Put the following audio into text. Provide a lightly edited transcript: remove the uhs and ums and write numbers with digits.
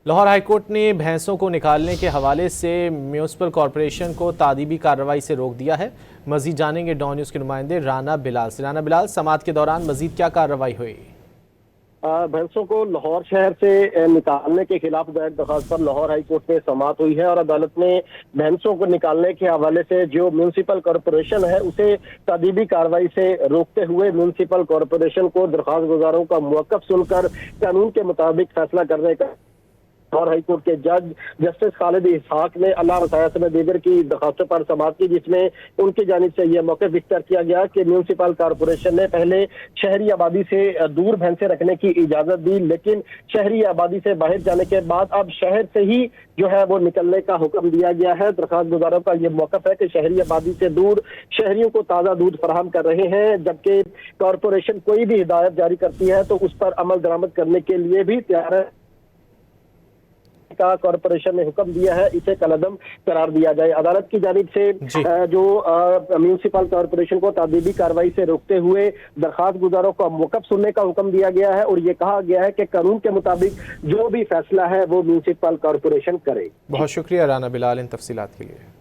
Lahore high court نے بھینسوں کو نکالنے کے حوالے سے میونسپل کارپوریشن کو تعدیبی کارروائی سے روک دیا ہے۔ مزید جانیں گے ڈان نیوز کے نمائندے رانا بلال سے۔ رانا بلال، سماعت کے دوران مزید کیا کارروائی ہوئی؟ بھینسوں کو لاہور شہر سے نکالنے کے خلاف دائر درخواست پر لاہور ہائی کورٹ میں سماعت ہوئی ہے اور عدالت نے بھینسوں کو نکالنے کے حوالے سے جو میونسپل کارپوریشن ہے اسے تعدیبی کارروائی سے روکتے ہوئے میونسپل کارپوریشن کو درخواست گزاروں کا موقف سن کر قانون کے مطابق فیصلہ کرنے کا لاہور ہائی کورٹ کے جج جسٹس خالد اسحاق نے اللہ رسایہ سمیت دیگر کی درخواستوں پر سماعت کی، جس میں ان کی جانب سے یہ موقف اختیار کیا گیا کہ میونسپل کارپوریشن نے پہلے شہری آبادی سے دور بھینسیں رکھنے کی اجازت دی، لیکن شہری آبادی سے باہر جانے کے بعد اب شہر سے ہی جو ہے وہ نکلنے کا حکم دیا گیا ہے۔ درخواست گزاروں کا یہ موقف ہے کہ شہری آبادی سے دور شہریوں کو تازہ دودھ فراہم کر رہے ہیں، جبکہ کارپوریشن کوئی بھی ہدایت جاری کرتی ہے تو اس پر عمل درآمد کرنے کے لیے بھی تیار ہے۔ کا کارپوریشن نے حکم دیا ہے اسے کالعدم قرار دیا جائے۔ عدالت کی جانب سے جو میونسپل کارپوریشن کو تعدیبی کارروائی سے روکتے ہوئے درخواست گزاروں کا موقف سننے کا حکم دیا گیا ہے اور یہ کہا گیا ہے کہ قانون کے مطابق جو بھی فیصلہ ہے وہ میونسپل کارپوریشن کرے۔ بہت شکریہ رانا بلال ان تفصیلات کے لیے۔